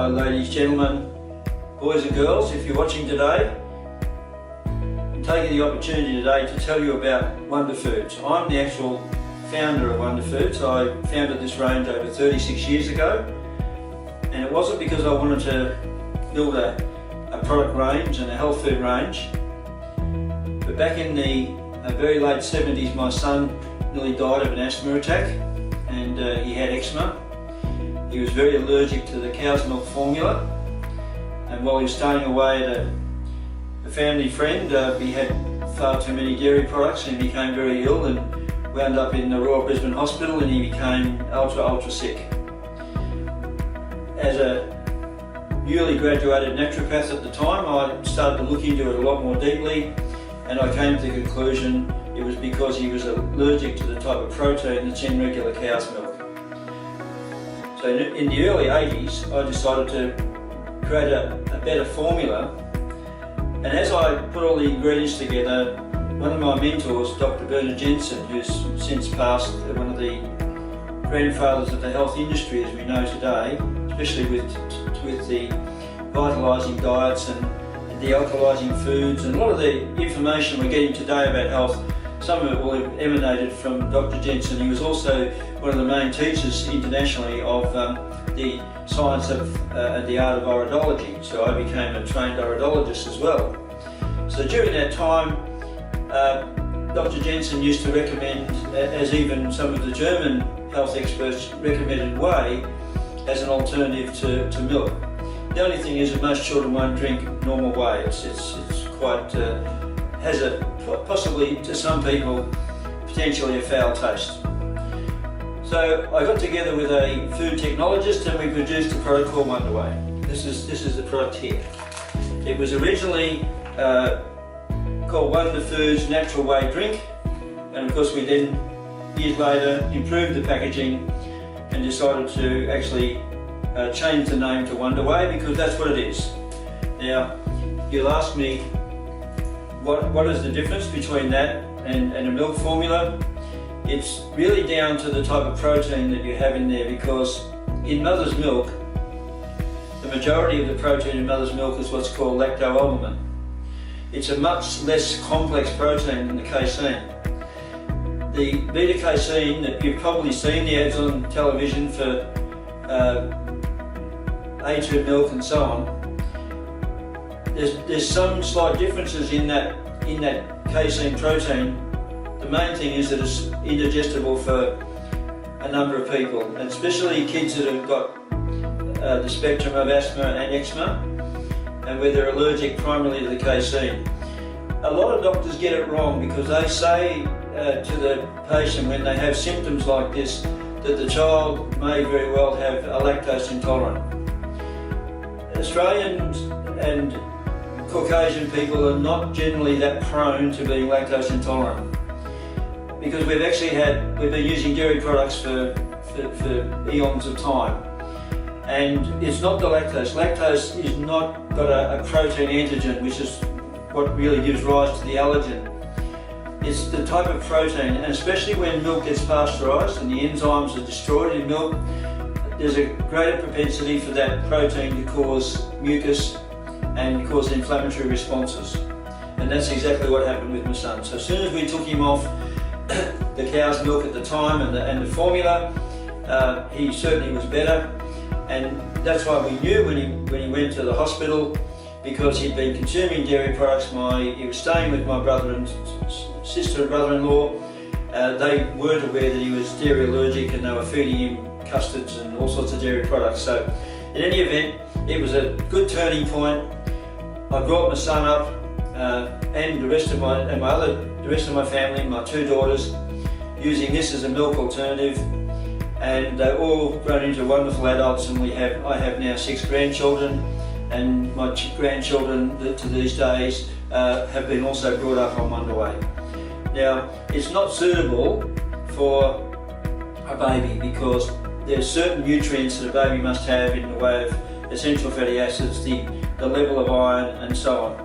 Hello ladies, gentlemen, boys and girls, if you're watching today, I'm taking the opportunity today to tell you about Wonder Foods. I'm the actual founder of Wonder Foods. I founded this range over 36 years ago, and it wasn't because I wanted to build a product range and a health food range, but back in the very late 70s my son nearly died of an asthma attack, and he had eczema. He was very allergic to the cow's milk formula, and while he was staying away at a family friend, he had far too many dairy products and became very ill and wound up in the Royal Brisbane Hospital, and he became ultra sick. As a newly graduated naturopath at the time, I started to look into it a lot more deeply, and I came to the conclusion it was because he was allergic to the type of protein that's in regular cow's milk. So in the early 80s, I decided to create a better formula, and as I put all the ingredients together, one of my mentors, Dr. Jensen, who's since passed, one of the grandfathers of the health industry as we know today, especially with the vitalising diets and de-alkalising foods, and a lot of the information we're getting today about health, some of it will have emanated from Dr. Jensen. He was also one of the main teachers internationally of the science of the art of iridology, so I became a trained iridologist as well. So during that time, Dr. Jensen used to recommend, as even some of the German health experts recommended, whey as an alternative to milk. The only thing is that most children won't drink normal whey. It's quite, has a, possibly to some people, potentially a foul taste. So I got together with a food technologist and we produced a product called Wonder Whey. This is the product here. It was originally called Wonder Foods Natural Whey Drink, and of course we then, years later, improved the packaging and decided to actually change the name to Wonder Whey, because that's what it is. Now, you'll ask me, what is the difference between that and a milk formula? It's really down to the type of protein that you have in there, because in mother's milk, the majority of the protein in mother's milk is what's called lacto-albumin. It's a much less complex protein than the casein. The beta-casein that you've probably seen the ads on television for A2 milk and so on, there's some slight differences in that casein protein. The main thing is that it's indigestible for a number of people, and especially kids that have got the spectrum of asthma and eczema, and where they're allergic primarily to the casein. A lot of doctors get it wrong because they say to the patient when they have symptoms like this that the child may very well have a lactose intolerant. Australians and Caucasian people are not generally that prone to being lactose intolerant, because we've been using dairy products for eons of time, and it's not the lactose. Lactose is not got a protein antigen, which is what really gives rise to the allergen. It's the type of protein, and especially when milk gets pasteurised and the enzymes are destroyed in milk, there's a greater propensity for that protein to cause mucus and cause inflammatory responses. And that's exactly what happened with my son. So as soon as we took him off the cow's milk at the time and the formula, he certainly was better. And that's why we knew when he went to the hospital, because he'd been consuming dairy products. He was staying with my brother and sister and brother-in-law. They weren't aware that he was dairy allergic, and they were feeding him custards and all sorts of dairy products. So in any event, it was a good turning point. I brought my son up and the rest of my family, my two daughters, using this as a milk alternative, and they've all grown into wonderful adults, and I have now 6 grandchildren, and my grandchildren to these days have been also brought up on Wonder Whey. Now, it's not suitable for a baby because there's certain nutrients that a baby must have in the way of essential fatty acids, the level of iron and so on.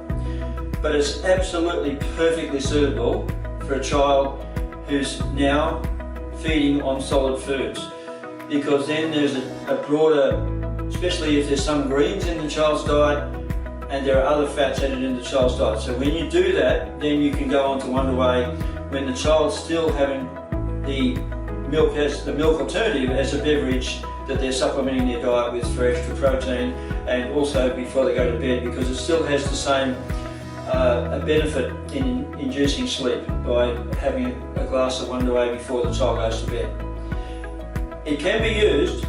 But it's absolutely perfectly suitable for a child who's now feeding on solid foods, because then there's a broader especially if there's some greens in the child's diet and there are other fats added in the child's diet. So when you do that, then you can go on to Wonder Whey when the child's still having the milk as the milk alternative as a beverage that they're supplementing their diet with for extra protein, and also before they go to bed, because it still has the same benefit in inducing sleep by having a glass of Wonder Whey before the child goes to bed. It can be used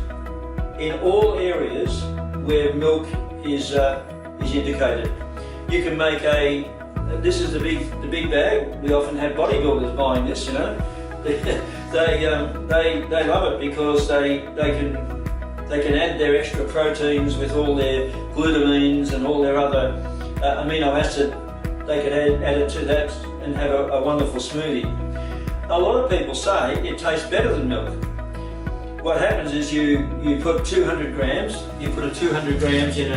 in all areas where milk is indicated. You can make this is the big bag. We often have bodybuilders buying this, you know. They love it because they can add their extra proteins with all their glutamines and all their other amino acid. They can add it to that and have a wonderful smoothie. A lot of people say it tastes better than milk. What happens is you put 200 grams. You put a 200 grams in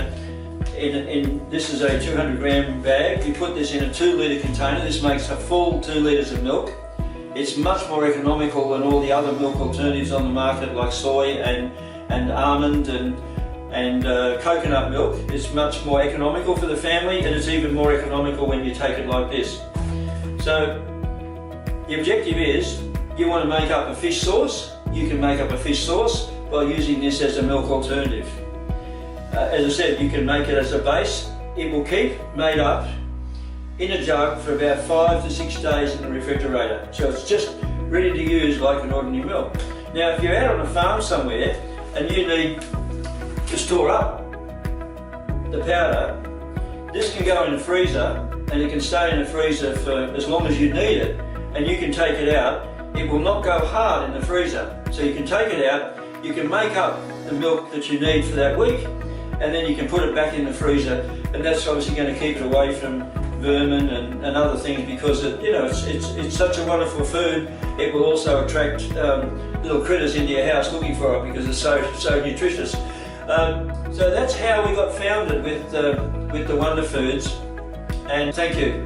this is a 200 gram bag. You put this in a 2 litre container. This makes a full 2 litres of milk. It's much more economical than all the other milk alternatives on the market, like soy and almond and coconut milk. It's much more economical for the family, and it's even more economical when you take it like this. So the objective is you want to make up a fish sauce. You can make up a fish sauce by using this as a milk alternative. As I said, you can make it as a base. It will keep made up in a jug for about 5 to 6 days in the refrigerator. So it's just ready to use like an ordinary milk. Now, if you're out on a farm somewhere and you need to store up the powder, this can go in the freezer, and it can stay in the freezer for as long as you need it, and you can take it out. It will not go hard in the freezer. So you can take it out, you can make up the milk that you need for that week, and then you can put it back in the freezer, and that's obviously going to keep it away from vermin and other things, because it's such a wonderful food. It will also attract little critters into your house looking for it because it's so nutritious. So that's how we got founded with the Wonder Foods, and thank you.